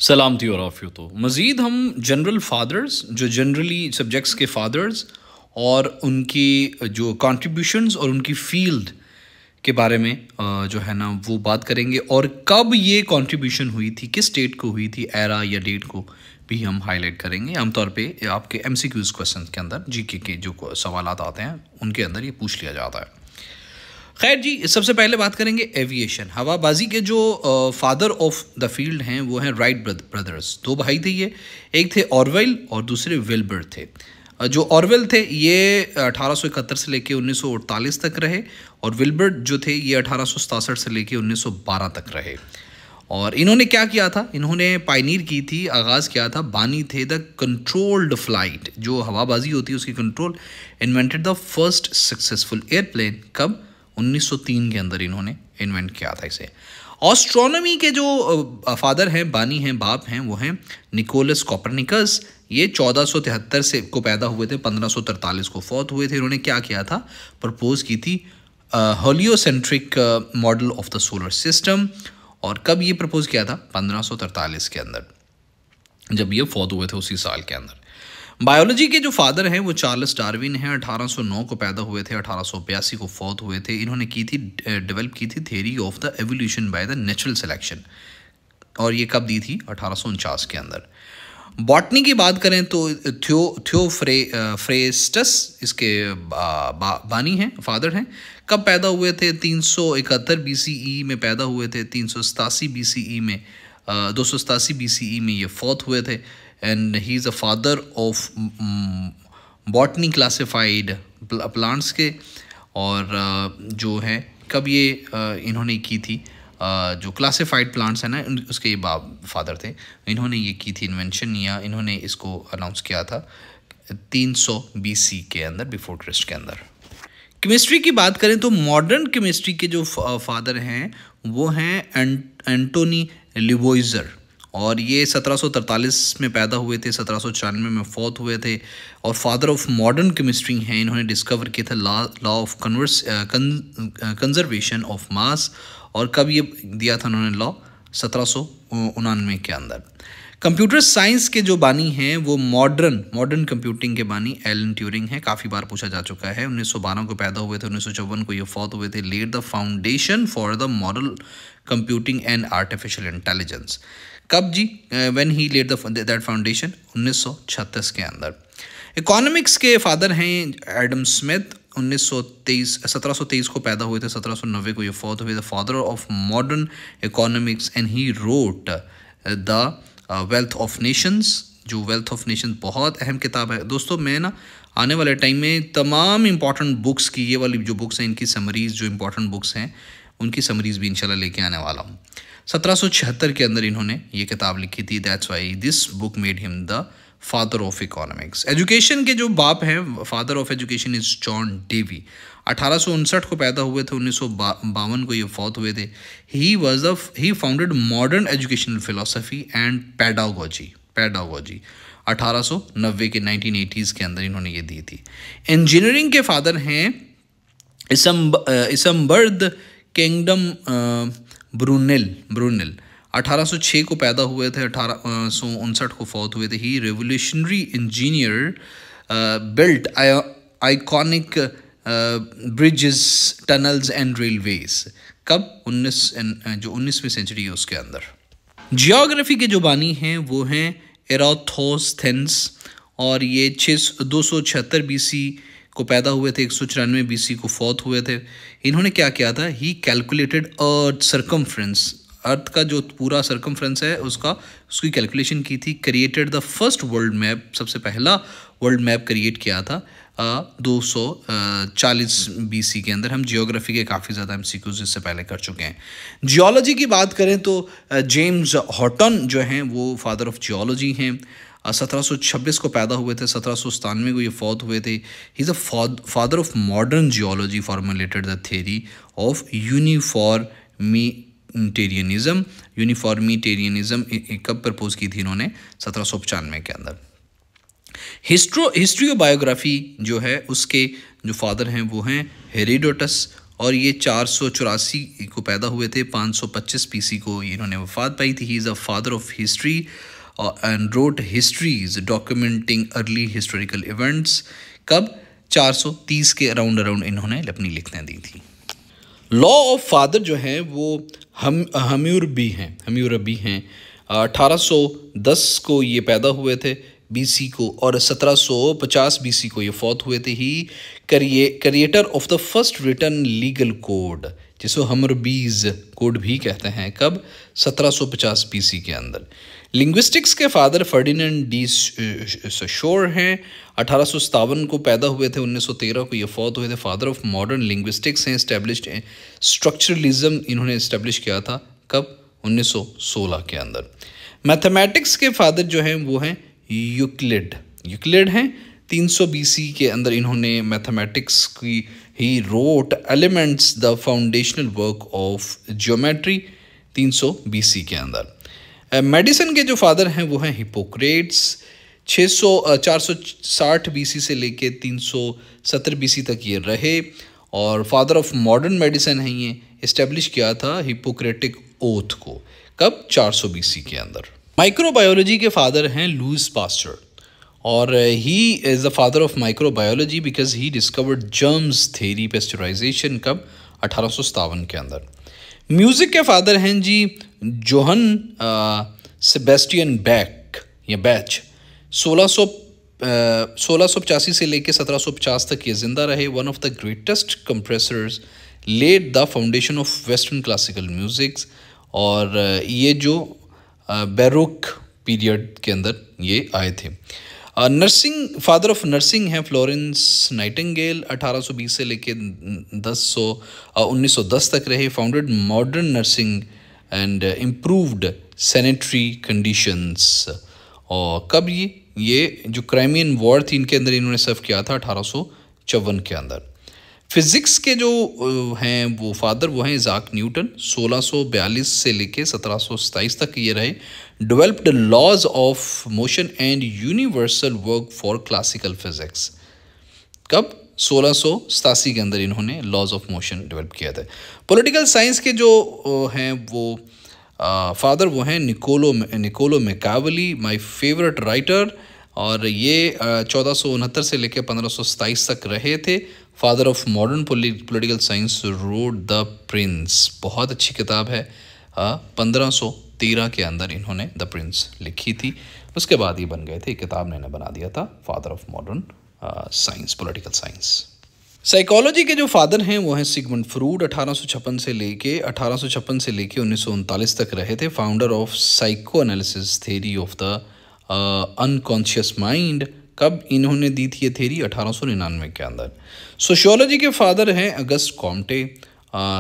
सलाम थी और आफियत तो मज़ीद हम जनरल फादर्स जो जनरली सब्जेक्ट्स के फादर्स और उनकी जो कंट्रीब्यूशंस और उनकी फील्ड के बारे में जो है ना वो बात करेंगे और कब ये कंट्रीब्यूशन हुई थी, किस डेट को हुई थी, एरा या डेट को भी हम हाईलाइट करेंगे। आमतौर पे आपके एमसीक्यूज़ क्वेश्चन के अंदर जीके के जो सवाल आते हैं उनके अंदर ये पूछ लिया जाता है। खैर जी, सबसे पहले बात करेंगे एविएशन। हवाबाजी के जो फादर ऑफ द फील्ड हैं वो हैं राइट ब्रदर्स। दो भाई थे ये, एक थे ऑरवेल और दूसरे विल्बर थे। जो ऑरवेल थे ये 1871 से लेके 1948 तक रहे और विल्बर जो थे ये 1867 से लेके 1912 तक रहे। और इन्होंने क्या किया था, इन्होंने पायनीर की थी, आगाज़ किया था, बानी थे द कंट्रोल्ड फ्लाइट, जो हवाबाजी होती है उसकी control, invented the first successful airplane. कब? 1903 के अंदर इन्होंने इन्वेंट किया था इसे। एस्ट्रोनॉमी के जो फादर हैं, बानी हैं, बाप हैं, वो हैं निकोलस कोपरनिकस। ये 1473 से को पैदा हुए थे, 1543 को फौत हुए थे। इन्होंने क्या किया था, प्रपोज की थी heliocentric model of the solar system. और कब ये प्रपोज किया था? 1543 के अंदर, जब ये फौत हुए थे उसी साल के अंदर। बायोलॉजी के जो फादर हैं वो चार्ल्स डार्विन हैं। 1809 को पैदा हुए थे, 1882 को फौत हुए थे। इन्होंने की थी, डेवलप की थी theory of the evolution by the natural selection, और ये कब दी थी? 1849 के अंदर। बॉटनी की बात करें तो थियोफ्रेस्टस इसके बानी हैं, फादर हैं। कब पैदा हुए थे? 371 BCE में पैदा हुए थे, 387 BCE में 287 BCE में ये फौत हुए थे। And he is a father of botany classified plants के। और जो है कब ये इन्होंने की थी, जो क्लासिफाइड प्लांट्स हैं ना उसके ये फादर थे। इन्होंने ये की थी इन्वेंशन, या इन्होंने इसको अनाउंस किया था 300 BC के अंदर, बिफोर क्रिस्ट के अंदर। केमिस्ट्री की बात करें तो मॉडर्न केमिस्ट्री के जो फादर हैं वो हैं एंटोनी लिवोइजर, और ये 1743 में पैदा हुए थे, 1794 में फौत हुए थे। और फादर ऑफ मॉडर्न केमिस्ट्री हैं। इन्होंने डिस्कवर किया था law of conservation of mass. और कब ये दिया था उन्होंने लॉ? 1799 के अंदर। कंप्यूटर साइंस के जो बानी हैं वो मॉडर्न कंप्यूटिंग के बानी एलन ट्यूरिंग हैं। काफ़ी बार पूछा जा चुका है। 1912 को पैदा हुए थे, 1954 को ये फौत हुए थे। Led the foundation for the model computing and artificial intelligence. कब जी? When he led that foundation? 1936 के अंदर। इकोनॉमिक्स के फादर हैं एडम स्मिथ। 1723 को पैदा हुए थे, 1790 को ये फौत हुए थे। Father of modern economics and he wrote the wealth of Nations. जो वेल्थ ऑफ नेशंस बहुत अहम किताब है दोस्तों। मैं ना आने वाले टाइम में तमाम इंपॉर्टेंट बुक्स की, ये वाली जो बुक्स हैं इनकी समरीज़, जो इंपॉर्टेंट बुक्स हैं उनकी समरीज़ भी इंशाल्लाह लेके आने वाला हूँ। 1776 के अंदर इन्होंने ये किताब लिखी थी। That's why this book made him the father of economics. Education के जो बाप हैं, father of education is John Dewey. 1859 को पैदा हुए थे, 1952 को ये फौत हुए थे। He founded modern educational philosophy and pedagogy 1890 के 1980s के अंदर इन्होंने ये दी थी। इंजीनियरिंग के फादर हैं इसम्बर्द किंगडम ब्रूनेल। 1806 को पैदा हुए थे, 1859 को फौत हुए थे। He revolutionary engineer, built iconic bridges, tunnels and railways. कब? 19वीं सेंचुरी है उसके अंदर। जियोग्राफी के जो बानी हैं वो हैं एराथोस्थेनेस, और ये 276 BC को पैदा हुए थे, 194 BC को फौत हुए थे। इन्होंने क्या किया था? ही कैलकुलेटेड अर्थ सर्कमफ्रेंस, अर्थ का जो पूरा सर्कमफ्रेंस है उसकी कैलकुलेशन की थी। Created the first world map, सबसे पहला वर्ल्ड मैप क्रिएट किया था 240 BC के अंदर। हम जियोग्राफी के काफ़ी ज़्यादा MCQs इससे पहले कर चुके हैं। जियोलॉजी की बात करें तो जेम्स हॉटन जो हैं वो फादर ऑफ जियोलॉजी हैं। 1726 को पैदा हुए थे, 1797 को ये फौत हुए थे। ही is a father of modern geology, formulated the theory of uniformitarianism कब प्रपोज की थी इन्होंने? 1795 के अंदर। हिस्ट्री ऑफ बायोग्राफी जो है उसके जो फादर हैं वो हैं हेरोडोटस, और ये 484 को पैदा हुए थे, 525 BC को इन्होंने वफात पाई थी। ही is a father of history and wrote histories documenting early historical events. कब? 430 के अराउंड इन्होंने अपनी लिखतें दी थी। लॉ ऑफ फादर जो हैं वो हम्यूरबी हैं 1810 को ये पैदा हुए थे BC को, और 1750 BC को ये फौत हुए थे। He creator of the first written legal code, जिसको हम्यूरबीज कोड भी कहते हैं। कब? 1750 BC के अंदर। लिंग्विस्टिक्स के फादर फर्डिनेंड डी शोर हैं, 1857 को पैदा हुए थे, 1913 को ये फौत हुए थे। फादर ऑफ मॉडर्न लिंग्विस्टिक्स हैं। एस्टेब्लिश्ड स्ट्रक्चरलिज्म इन्होंने एस्टेब्लिश किया था। कब? 1916 के अंदर। मैथमेटिक्स के फादर जो हैं वो हैं यूक्लिड हैं। 300 BC के अंदर इन्होंने मैथमेटिक्स की he wrote elements the foundational work of geometry, 300 BC के अंदर। मेडिसिन के जो फादर हैं वो हैं हिपोक्रेट्स, 460 BC से लेके 370 BC तक ये रहे, और फादर ऑफ मॉडर्न मेडिसिन हैं। ये इस्टेब्लिश किया था हिपोक्रेटिक ओथ को। कब? 400 BC के अंदर। माइक्रोबायोलॉजी के फादर हैं लुईस पास्चर, और he is the father of microbiology because he discovered germs theory pasteurisation. कब? 1857 के अंदर। म्यूज़िक के फादर हैं जी जोहन सेबेस्टियन बैच, 1685 से लेकर 1750 तक ये जिंदा रहे। One of the greatest composers, laid the foundation of western classical musics, और ये जो बैरोक पीरियड के अंदर ये आए थे। नर्सिंग, फादर ऑफ नर्सिंग हैं फ्लोरेंस नाइटिंगेल, 1820 से लेके 1910 तक रहे। Founded modern nursing and improved sanitary conditions. और कब? ये जो क्राइमियन वॉर थी इनके अंदर इन्होंने सर्व किया था 1854 के अंदर। फिज़िक्स के जो हैं वो फादर वो हैं इज़ाक न्यूटन, 1642 से लेके 1727 तक ये रहे। Developed laws of motion and universal work for classical physics. कब? 1687 के अंदर इन्होंने लॉज ऑफ मोशन डेवलप किया था। पॉलिटिकल साइंस के जो हैं वो फादर वो हैं Niccolo Machiavelli, my favourite writer, और ये 1469 से लेकर 1527 तक रहे थे। Father of modern political science, wrote the prince, बहुत अच्छी किताब है। 1513 के अंदर इन्होंने द प्रिंस लिखी थी। उसके बाद ये बन गए थे, किताब ने बना दिया था father of modern science, political science. Psychology के जो फादर हैं वो हैं सिगमंड फ्रूड, 1856 से लेके 1939 तक रहे थे। Founder of psycho analysis theory of the unconscious mind. कब इन्होंने दी थी ये थेरी? 1899 के अंदर। सोशियोलॉजी के फादर हैं August Comte,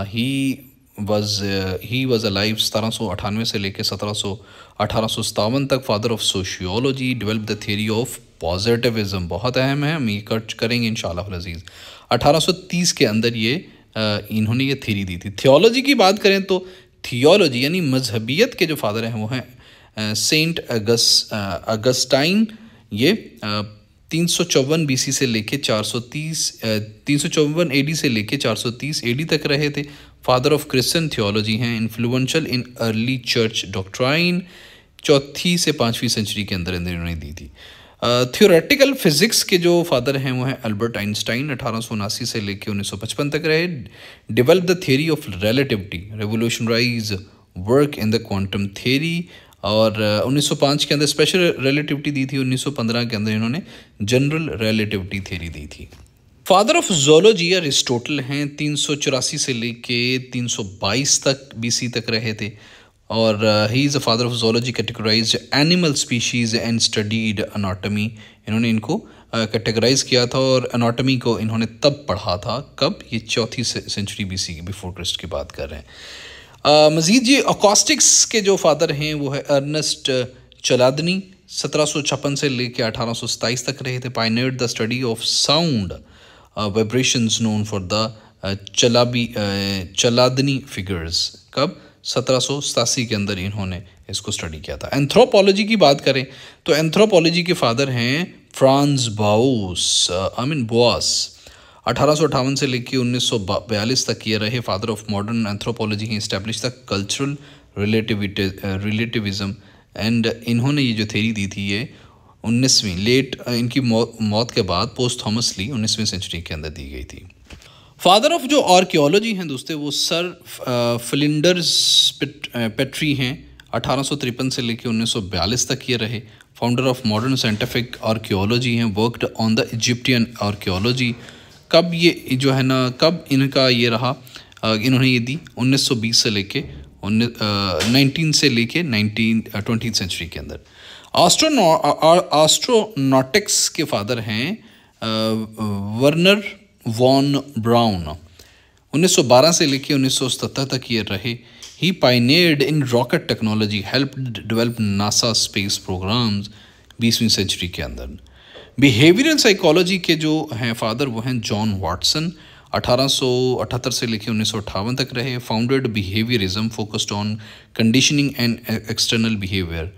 he was alive 1798 से लेकर 1857 तक। Father of sociology, develop the theory of positivism, बहुत अहम है, हम ये करेंगे इंशाल्लाह अज़ीज़। 1830 के अंदर ये इन्होंने ये थ्योरी दी थी। थियोलॉजी की बात करें तो थियोलॉजी यानी मजहबियत के जो फादर हैं वो हैं सेंट अगस्टाइन, ये 354 BC से लेके 354 AD से लेके 430 AD तक रहे थे। फादर ऑफ क्रिश्चियन थियोलॉजी हैं, influential in early church doctrine, 4वीं से 5वीं सेंचुरी के अंदर इन्होंने दी थी। थ्योरेटिकल फिजिक्स के जो फादर हैं वो हैं अल्बर्ट आइंस्टाइन, 1879 से लेके 1955 तक रहे। Develop the theory of relativity, revolutionise work in the quantum theory, और 1905 के अंदर स्पेशल रिलेटिविटी दी थी। 1915 के अंदर इन्होंने जनरल रिलेटिविटी थ्योरी दी थी। फादर ऑफ ज़ूलॉजी अरिस्टोटल हैं, 384 से लेके 322 तक BC तक रहे थे, और he is a father of zoology, categorised animal species and studied anatomy. इन्होंने इनको कैटेगराइज किया था, और अनाटमी को इन्होंने तब पढ़ा था कब? ये 4वीं सेंचुरी BC बिफोर क्रिस्ट की बात कर रहे हैं। मज़ीद ये अकॉस्टिक्स के जो फादर हैं वो है अर्नेस्ट चलादनी, 1756 से लेकर 1827 तक रहे थे। Pioneered the study of sound vibrations known for the Chladni figures. कब? 1787 के अंदर इन्होंने इसको स्टडी किया था। एंथ्रोपोलॉजी की बात करें तो एंथ्रोपोलॉजी के फादर हैं फ्रांज बोस, 1858 से लेकर 1942 तक ये रहे father of modern anthropology. He establish the cultural relativism and इन्होंने ये जो थ्योरी दी थी ये 19वीं इनकी मौत के बाद पोस्ट थॉमसली 19वीं सेंचुरी के अंदर दी गई थी। फादर ऑफ जो आर्कियोलॉजी हैं दोस्तों वो सर फिलिंडर्स पेट्री हैं। 1853 से लेकर 1942 तक ये रहे founder of modern scientific archaeology हैं। Worked on the Egyptian archaeology. कब ये जो है ना कब इनका ये रहा इन्होंने ये दी 1920 से लेके 19 से लेके 20th सेंचुरी के अंदर। एस्ट्रोनॉटिक्स के फादर हैं वर्नर वॉन ब्राउन। 1912 से लेके 1977 तक ये रहे। He pioneered in rocket technology, helped develop NASA space programmes 20वीं सेंचुरी के अंदर। बिहेवियरल साइकोलॉजी के जो हैं फादर वो हैं जॉन वाटसन। 1878 से लेकर 1958 तक रहे। Founded behaviourism, focused on conditioning and external behaviour.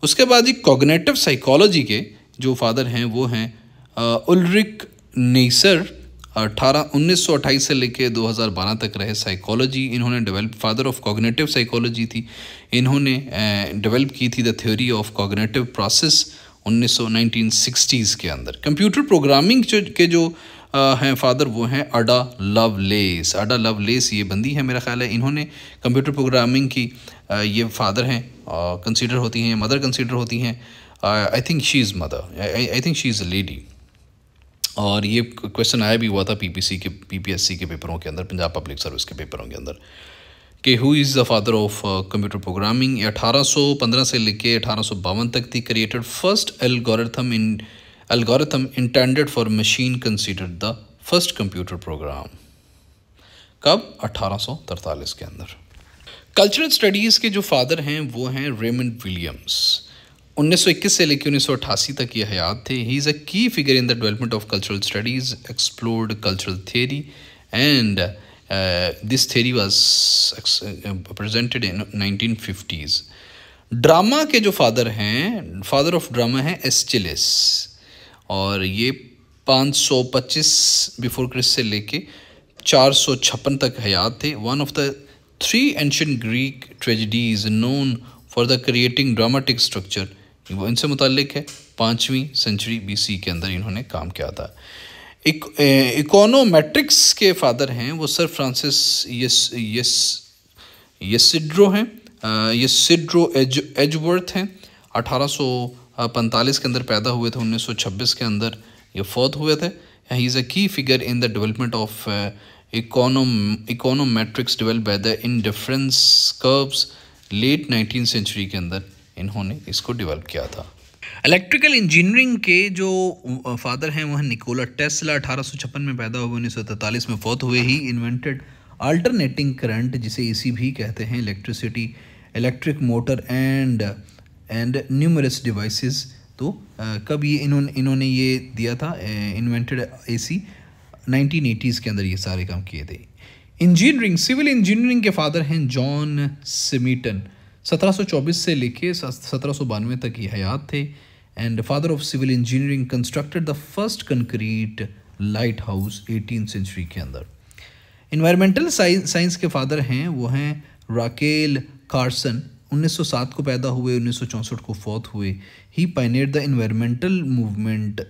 उसके बाद ही कॉग्निटिव साइकोलॉजी के जो फादर हैं वो हैं उल्रिक नेसर। 1928 से लेकर 2012 तक रहे। साइकोलॉजी इन्होंने develop, father of cognitive psychology थी। इन्होंने डेवलप की थी the theory of cognitive process 1960s के अंदर। कंप्यूटर प्रोग्रामिंग के जो हैं फादर वो हैं अडा लवलेस। अडा लवलेस ये बंदी है मेरा ख्याल है, इन्होंने कंप्यूटर प्रोग्रामिंग की ये फादर हैं कंसीडर होती हैं, मदर कंसीडर होती हैं। I think she is mother, I think she is a lady. और ये क्वेश्चन आया भी हुआ था पीपीएससी के पेपरों के अंदर, पंजाब पब्लिक सर्विस के पेपरों के अंदर कि who is the father of computer programming. 1815 से लेके 1852 तक थी। Created first algorithm intended for machine, considered the first computer program. कब? 1843 के अंदर। कल्चरल स्टडीज़ के जो फादर हैं वो हैं रेमंड विलियम्स। 1921 से लेकर 1988 तक ये हयात थे। ही is a key figure in the development of cultural studies, explored cultural theory and this theory was presented in 1950s। Drama के जो फादर हैं, फादर ऑफ ड्रामा हैं एस्चिलिस, और ये 525 बिफोर क्रिस्ट से लेके 456 तक हयात थे। One of the 3 ancient Greek tragedies known for the creating dramatic structure, वो इनसे मुताल्लिक है। 5वीं सेंचुरी BC के अंदर इन्होंने काम किया था। इकोनोमेट्रिक्स के फादर हैं वो सर फ्रांसिस येसिड्रो हैं, येसिड्रो एजवर्थ हैं। 1845 के अंदर पैदा हुए थे, 1926 के अंदर ये फौत हुए थे। ही is a key figure in the development of econometrics develop by the indifference curves. Late 19th century के अंदर इन्होंने इसको डेवलप किया था। इलेक्ट्रिकल इंजीनियरिंग के जो फादर हैं वो हैं निकोला टेस्ला। 1856 में पैदा हुए, 1943 में फौत हुए। ही इन्वेंटेड अल्टरनेटिंग करंट, जिसे AC भी कहते हैं, electricity, electric motor and numerous devices. तो कब ये इन्होंने ये दिया था, इन्वेंटेड AC 1980s के अंदर ये सारे काम किए थे। इंजीनियरिंग, सिविल इंजीनियरिंग के फादर हैं जॉन स्मिटन। 1724 से लेके 1792 तक ये हयात थे। And father of civil engineering, constructed the first concrete lighthouse 18th century के अंदर। इन्वायरमेंटल साइंस के फादर हैं वो हैं राकेल कार्सन। 1907 को पैदा हुए, 1964 को फौत हुए। He pioneered the environmental movement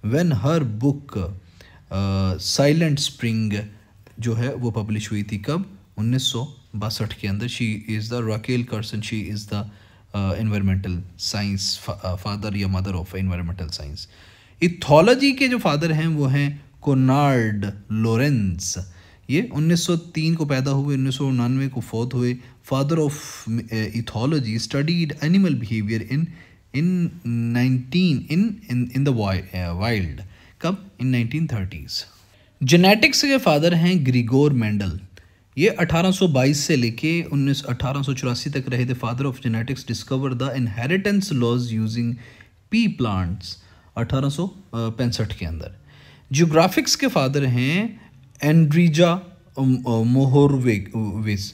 when her book Silent Spring जो है वो पब्लिश हुई थी। कब? 1962 के अंदर। She is the Rachel Carson, she is the environmental science father या mother of environmental science. Ethology के जो फादर हैं वो हैं कोनार्ड लोरेंस। ये 1903 को पैदा हुए, 1999 को फौत हुए। Father of ethology, studied animal behaviour in the wild. कब? In 1930s। जेनेटिक्स के फादर हैं ग्रिगोर मेंडल। ये 1822 से लेके 1884 तक रहे थे। Father of genetics, discover the inheritance laws using pea plants 1865 के अंदर। जियोग्राफिक्स के फादर हैं एंड्रीजा मोहोरविस।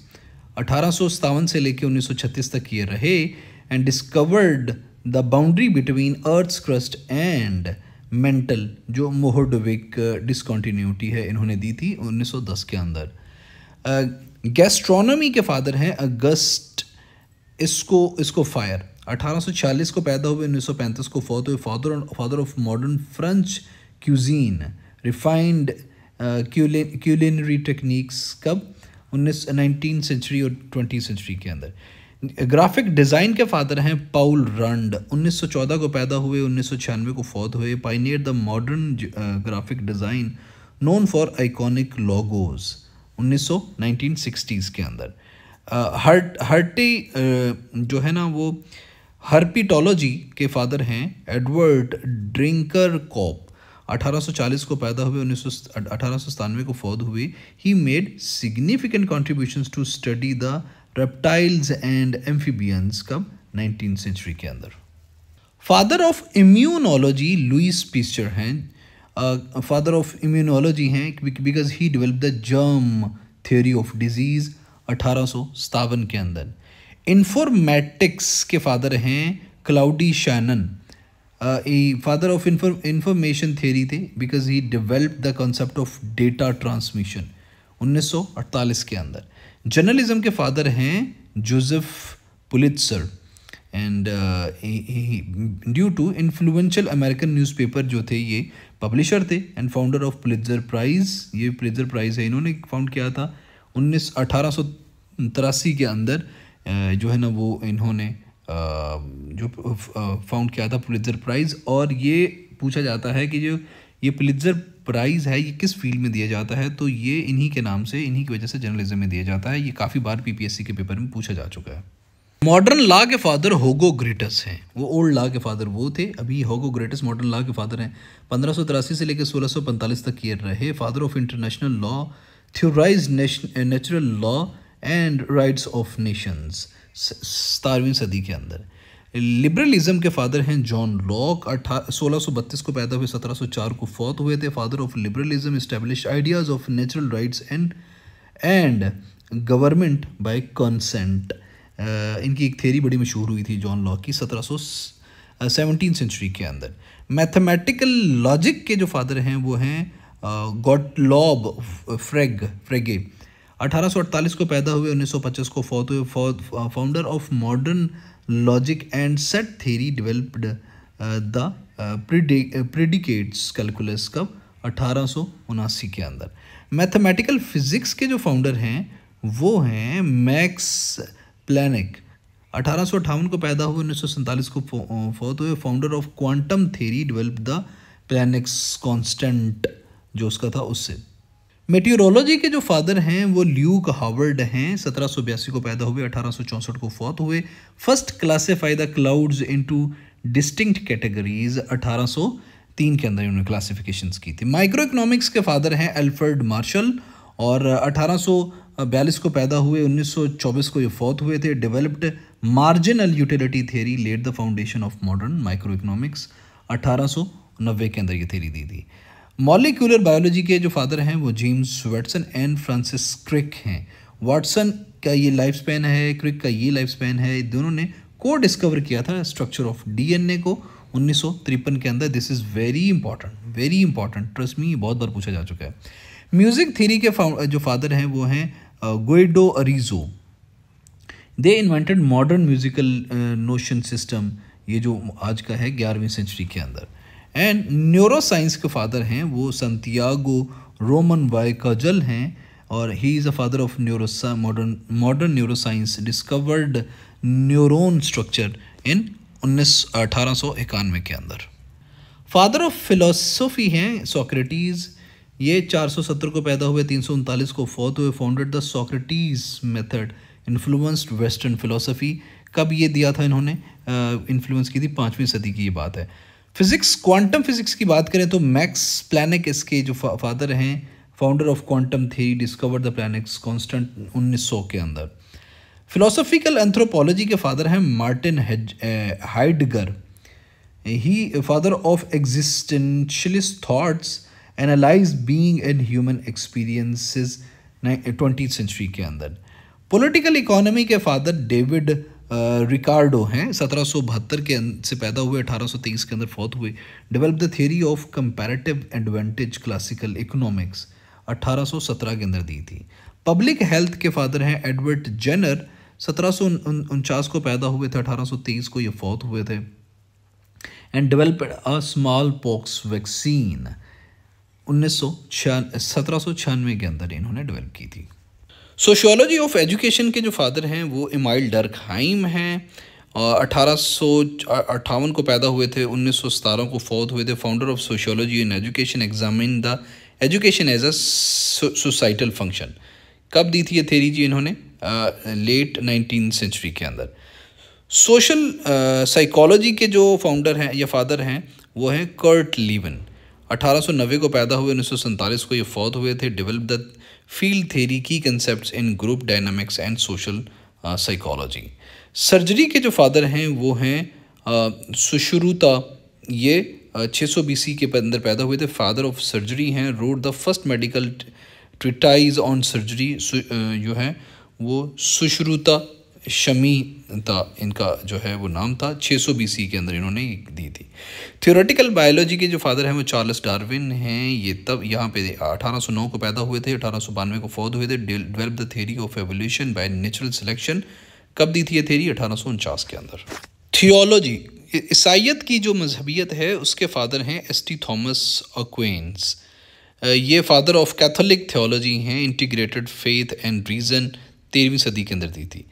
1857 से लेके 1936 तक ये रहे। And discovered the boundary between earth's crust and mantle जो मोहोडोविक डिसकॉन्टिन्यूटी है इन्होंने दी थी 1910 के अंदर। गैस्ट्रोनॉमी के फादर हैं अगस्ट इसको फायर, 1846 को पैदा हुए, 1935 को फौत हुए, father of modern French cuisine, refined culinary techniques कब 19 सेंचुरी और 20 सेंचुरी के अंदर। ग्राफिक डिज़ाइन के फादर हैं पाउल रंड, 1914 को पैदा हुए, 1996 को फौत हुए, Pioneer the modern graphic design known for iconic logos 1960s के अंदर। हर्टी जो है ना वो हर्पिटोलॉजी के फादर हैं एडवर्ड ड्रिंकर कॉप, 1840 को पैदा हुए, 1897 को फौत हुए। He made significant contributions to study the reptiles and amphibians कब 19th सेंचुरी के अंदर। Father of immunology Louis Pasteur हैं, फादर ऑफ इम्यूनोलॉजी हैं because he develop the germ theory of disease 1857 के अंदर। इंफॉर्मेटिक्स के फादर हैं Claude Shannon, father of information theory थे because he develop the concept of data transmission 1948 के अंदर। Journalism के फादर हैं Joseph Pulitzer and due to influential American newspaper जो थे ये पब्लिशर थे and founder of Pulitzer prize, ये पुलित्जर प्राइज़ है इन्होंने फाउंड किया था 1883 के अंदर। जो है ना वो इन्होंने जो फाउंड किया था पुलित्जर प्राइज़। और ये पूछा जाता है कि जो ये पुलित्जर प्राइज़ है ये किस फील्ड में दिया जाता है, तो ये इन्हीं के नाम से, इन्हीं की वजह से जर्नलिज्म में दिया जाता है। ये काफ़ी बार पीपीएससी के पेपर में पूछा जा चुका है। मॉडर्न लॉ के फादर होगो ग्रेटस हैं, वो ओल्ड लॉ के फादर वो थे, अभी होगो ग्रेटस मॉडर्न लॉ के फादर हैं। 1583 से लेकर 1645 तक ये रहे। Father of international law, theorize natural law and rights of nations 17वीं सदी के अंदर। लिबरलिज्म के फादर हैं जॉन लॉक, 1632 को पैदा हुए, 1704 को फौत हुए थे। Father of liberalism establish ideas of natural rights and government by consent. इनकी एक थ्योरी बड़ी मशहूर हुई थी जॉन लॉक की 17th सेंचुरी के अंदर। मैथमेटिकल लॉजिक के जो फादर हैं वो हैं गॉटलॉब फ्रेगे, 1848 को पैदा हुए, 1925 को फौत हुए। Founder of modern logic and set theory developed the predicates calculus कब 1879 के अंदर। मैथमेटिकल फिजिक्स के जो फाउंडर हैं वो हैं मैक्स प्लैंक, 1858 को पैदा हुए, 1947 को फौत हुए। Founder of quantum theory developed the Planck's constant जो उसका था उससे। मेटियोरोलॉजी के जो फादर हैं वो ल्यूक हावर्ड हैं, 1782 को पैदा हुए, 1864 को फौत हुए। First classify the clouds into distinct categories 1803 के अंदर इन्होंने क्लासिफिकेशंस की थी। माइक्रो इकोनॉमिक्स के फादर हैं एल्फ्रेड मार्शल और 1842 को पैदा हुए, 1924 को ये फौत हुए थे। Developed marginal utility theory, led the foundation of modern microeconomics, 1890 के अंदर ये थ्योरी दी थी। मॉलिक्यूलर बायोलॉजी के जो फादर हैं वो James Watson and Francis Crick हैं। वाटसन का ये लाइफ स्पैन है, क्रिक का ये लाइफ स्पैन है। दोनों ने को डिस्कवर किया था स्ट्रक्चर ऑफ डीएनए को 1953 के अंदर। This is very important, trust me, बहुत बार पूछा जा चुका है। म्यूज़िक थ्योरी के जो फादर हैं वो हैं Guido Arezzo. They invented modern musical notion system, ये जो आज का है 11वीं सेंचुरी के अंदर। एंड न्यूरो साइंस के फादर हैं वो संतियागो रोमन वाई कजल हैं और he is a father of modern neuroscience, discovered neuron structure in 1891 के अंदर। फादर ऑफ फिलोसफी हैं सोक्रेटिस, ये 470 को पैदा हुए, 339 को फौत हुए। Founded the Socrates method, influenced western philosophy. कब ये दिया था इन्होंने, इन्फ्लुएंस की थी 5वीं सदी की ये बात है। फिजिक्स, क्वांटम फिजिक्स की बात करें तो मैक्स प्लैंक इसके जो फादर हैं, founder of quantum theory, discover the Planck's constant 1900 के अंदर। फिलोसॉफिकल एंथ्रोपोलॉजी के फादर हैं Martin Heidegger, he father of existentialist thoughts, analyze being and human experiences 20th century के अंदर। पॉलिटिकल इकोनॉमी के फादर डेविड रिकार्डो हैं, 1772 के से पैदा हुए, 1823 के अंदर फौत हुए। Develop the theory of comparative advantage classical economics 1817 के अंदर दी थी। पब्लिक हेल्थ के फादर हैं एडवर्ड जेनर, 1749 को पैदा हुए थे, 1823 को ये फौत हुए थे। And developed a small pox vaccine 1796 के अंदर इन्होंने डेवलप की थी। सोशियोलॉजी ऑफ एजुकेशन के जो फादर हैं वो इमाइल डर्कहाइम हैं, 1858 को पैदा हुए थे, 1917 को फौत हुए थे। Founder of sociology in education, examine the education as a societal function. कब दी थी ये थ्योरी जी इन्होंने? लेट 19th सेंचुरी के अंदर। सोशल साइकोलॉजी के जो फाउंडर हैं या फादर हैं वो हैं कर्ट लीवन, 1890 को पैदा हुए, 1947 को ये फौत हुए थे। डेवलप द फील्ड थ्योरी की concepts in group dynamics and social psychology. Surgery के जो फादर हैं वो हैं सुश्रुता, ये 600 BC के अंदर पैदा हुए थे, फादर ऑफ सर्जरी हैं। Road the first medical treatise on surgery, जो है वो सुश्रुता शमीता इनका जो है वो नाम था, 600 BC के अंदर इन्होंने दी थी। थ्योरेटिकल बायोलॉजी के जो फादर हैं वो चार्ल्स डार्विन हैं, ये तब यहाँ पे 1809 को पैदा हुए थे, 1892 को फौत हुए थे। Develop the theory of evolution by natural selection, कब दी थी ये थ्योरी? 1849 के अंदर। थियोलॉजी, ईसाइयत की जो मजहबियत है उसके फादर हैं एस.टी. थॉमस अक्वेंस, ये फादर ऑफ कैथोलिक थियोलॉजी हैं। इंटीग्रेटेड फेथ एंड रीज़न 13वीं सदी के अंदर दी थी।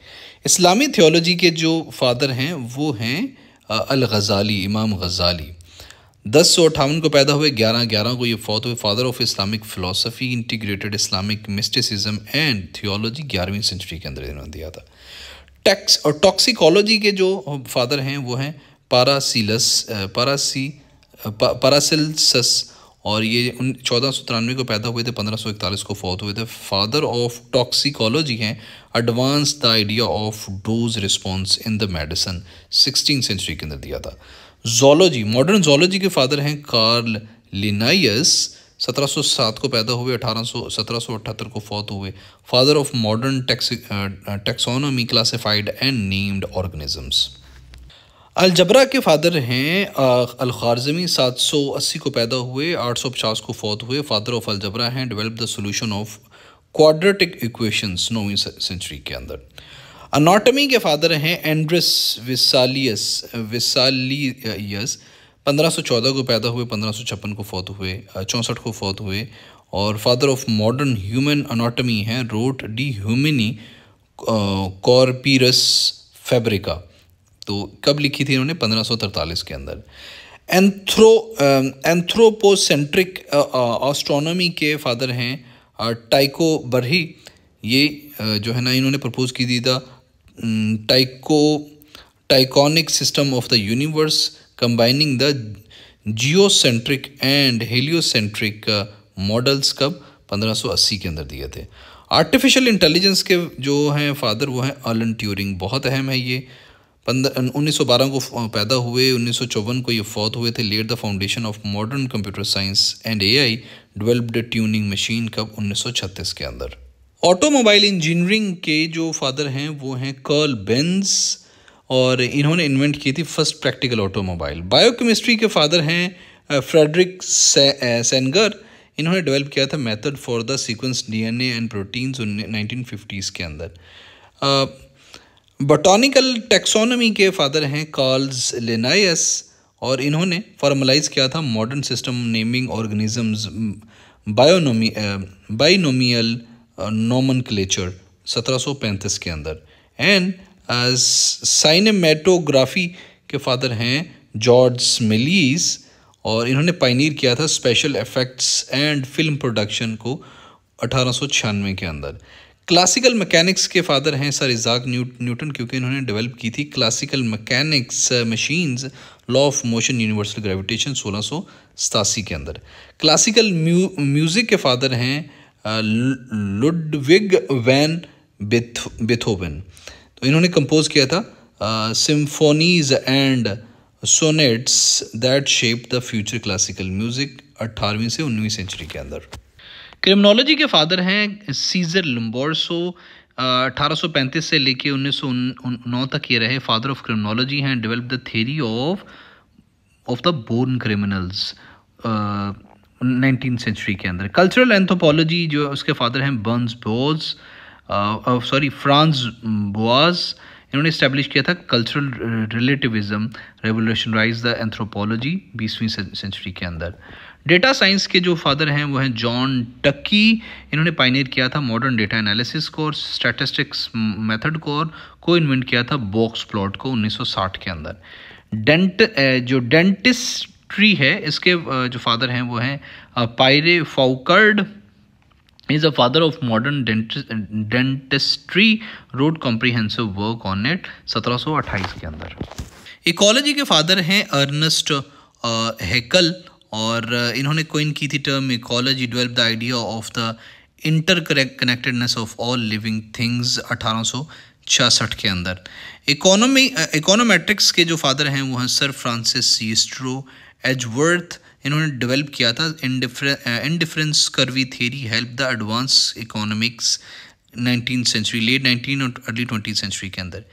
इस्लामी थियोलॉजी के जो फादर हैं वो हैं अल गज़ाली, इमाम गज़ाली, 1058 को पैदा हुए, 1111 को ये फौत हुए। Father of Islamic philosophy, integrated Islamic mysticism and theology 11वीं सेंचुरी के अंदर इन्होंने दिया था। टैक्स और टॉक्सिकोलॉजी के जो फादर हैं वो हैं पारासिलसस, और ये 1493 को पैदा हुए थे, 1541 को फौत हुए थे। फादर ऑफ टॉक्सिकोलॉजी हैं advance the idea of dose response in the medicine, 16th century के अंदर दिया था। जोलॉजी, मॉडर्न जोलॉजी के फादर हैं कार्ल लिनायस, 1707 को पैदा हुए, 1778 को फौत हुए। Father of modern taxonomy, classified and named organisms. Algebra के फादर हैं अल-ख़ारज़मी, 780 को पैदा हुए, 850 को फौत हुए। फादर ऑफ अलजबरा हैं। Develop the solution of quadratic equations 9वीं सेंचुरी के अंदर। अनाटमी के फादर हैं एंड्रस विसालियस, 1514 को पैदा हुए, 1556 को फौत हुए, 64 को फौत हुए। और father of modern human anatomy हैं रोट डी ह्यूमिनी कॉर्पीरस फैब्रिका, तो कब लिखी थी इन्होंने? 1543 के अंदर। एंथ्रोपोसेंट्रिक एस्ट्रोनॉमी के फादर हैं टाइको बरही, ये जो है ना इन्होंने प्रपोज की थी the Tychonic system of the universe combining the geocentric and heliocentric models, कब? 1580 के अंदर दिए थे। आर्टिफिशियल इंटेलिजेंस के जो हैं फादर वो हैं एलन ट्यूरिंग, बहुत अहम है ये, 1912 को पैदा हुए, 1954 को ये फौत हुए थे। Led the foundation of modern computer science and AI, developed Turing machine, कब? 1936 के अंदर। ऑटोमोबाइल इंजीनियरिंग के जो फादर हैं वो हैं कार्ल बेंज, और इन्होंने इन्वेंट की थी फर्स्ट प्रैक्टिकल ऑटोमोबाइल। बायोकेमिस्ट्री के फादर हैं फ्रेडरिक सेंगर, इन्होंने डेवलप किया था method for the sequence DNA and proteins 1950s के अंदर। बॉटनिकल टैक्सोनॉमी के फादर हैं कार्ल्स लिनायस, और इन्होंने फॉर्मलाइज किया था modern system naming organisms binomial nomenclature 1735 के अंदर। एंड साइनेमेटोग्राफी के फादर हैं जॉर्ज स्मिलीज, और इन्होंने पायनीर किया था special effects and film production को 1896 के अंदर। क्लासिकल मैकेनिक्स के फादर हैं सर इज़ाक न्यूटन, क्योंकि इन्होंने डेवलप की थी classical mechanics machines, law of motion, universal gravitation 1687 के अंदर। क्लासिकल म्यूज़िक के फादर हैं लुडविग वैन बेथोवन, तो इन्होंने कंपोज किया था symphonies and sonnets that shape the future classical music 18वीं से 19वीं सेंचुरी के अंदर। क्रिमिनोलॉजी के फादर हैं सीजर लम्बोर्सो, 1835 से लेके 1909 तक ये रहे फादर ऑफ क्रिमिनोलॉजी हैं, develop the theory of the born criminals 19th century के अंदर। कल्चरल एंथ्रोपोलॉजी जो उसके फादर हैं फ्रांस बोआज, इन्होंने इस्टेब्लिश किया था cultural relativism, revolutionize the anthropology 20वीं सेंचुरी के अंदर। डेटा साइंस के जो फादर हैं वो हैं जॉन टक्की, इन्होंने पायनियर किया था मॉडर्न डेटा एनालिसिस को और स्टैटिस्टिक्स मेथड को, और को इन्वेंट किया था बॉक्स प्लॉट को 1960 के अंदर। जो डेंटिस्ट्री है इसके जो फादर हैं वो हैं Pierre Fauchard, is a father of modern dentistry, wrote comprehensive work on it 1728 के अंदर। इकोलॉजी के फादर हैं अर्नेस्ट हैकल, और इन्होंने कोइन की थी term ecology, develop the idea of the interconnectedness of all living things 1866 के अंदर। इकोनोमेट्रिक्स के जो फादर हैं वो हैं सर फ्रांसिस ईस्ट्रो एजवर्थ, इन्होंने डेवलप किया था indifference curve theory, help the advance economics 19th century, late 19 और अर्ली 20th सेंचुरी के अंदर।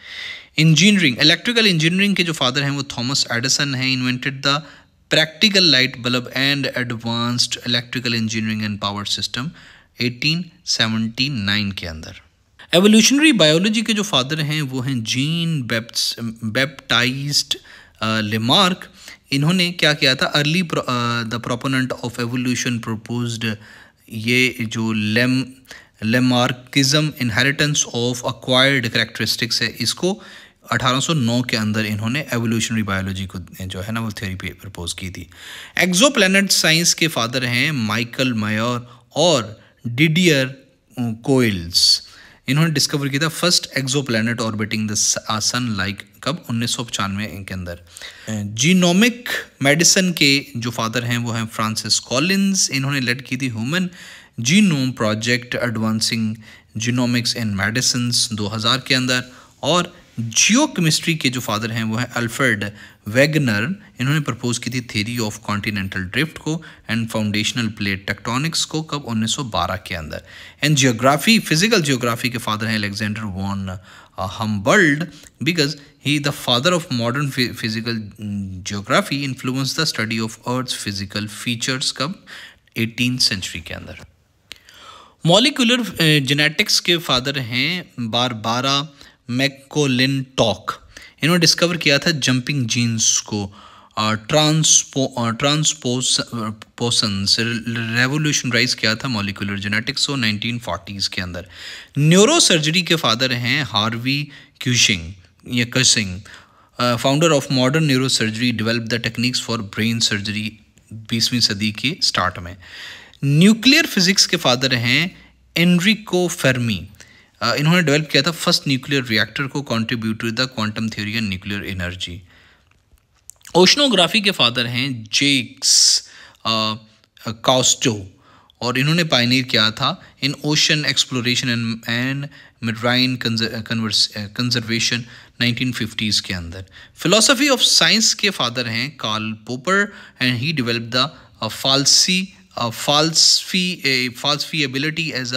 इंजीनियरिंग, इलेक्ट्रिकल इंजीनियरिंग के जो फादर हैं वो थॉमस एडिसन हैं, invented the practical light bulb and advanced electrical engineering and power system 1879 के अंदर। एवोल्यूशनरी बायोलॉजी के जो फादर हैं वो हैं जीन बैप्टाइज्ड लेमार्क, इन्होंने क्या किया था early the proponent of evolution proposed ये जो Lamarckism inheritance of acquired characteristics है, इसको 1809 के अंदर इन्होंने एवोल्यूशनरी बायोलॉजी को जो है ना वो थ्योरी पे प्रपोज की थी। एक्सोप्लैनेट साइंस के फादर हैं माइकल मायर और डिडियर कोइल्स, इन्होंने डिस्कवर किया था first exoplanet orbiting the sun like कब 1995 के अंदर। जीनोमिक मेडिसिन के जो फादर हैं वो हैं फ्रांसिस कॉलिंस, इन्होंने लेड की थी human genome project advancing genomics in medicine 2000 के अंदर। और जियोकेमिस्ट्री के जो फादर हैं वो हैं अल्फ्रेड वेगनर, इन्होंने प्रपोज की थी थ्योरी ऑफ कॉन्टिनेंटल ड्रिफ्ट को एंड फाउंडेशनल प्लेट टेक्टोनिक्स को कब 1912 के अंदर। एंड जियोग्राफी, फिजिकल जियोग्राफी के फादर हैं Alexander von Humboldt, because he the father of modern physical geography, influence the study of earth's physical features कब 18th century के अंदर। मॉलिक्यूलर जेनेटिक्स के फादर हैं बारबारा मैककोलिनटॉक, इन्होंने डिस्कवर किया था जंपिंग जीन्स को, ट्रांसपोसन्स रेवोल्यूशनराइज किया था मॉलिक्यूलर जेनेटिक्स को 1940s के अंदर। न्यूरो सर्जरी के फादर हैं Harvey Cushing, founder of modern neurosurgery, develop the techniques for brain surgery 20वीं सदी के स्टार्ट में। न्यूक्लियर फिजिक्स के फादर हैं एनरिको फेर्मी, इन्होंने डेवलप किया था फर्स्ट न्यूक्लियर रिएक्टर को, contribute to the quantum theory and nuclear energy. Oceanography के फादर हैं जेक्स काउस्टो, और इन्होंने पायनियर किया था in ocean exploration and marine conservation 1950s के अंदर। फिलोसफी ऑफ साइंस के फादर हैं कार्ल पोपर, and he develop the falsifiability as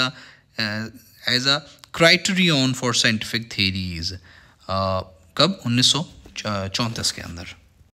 a criterion for scientific theories कब 1934 के अंदर।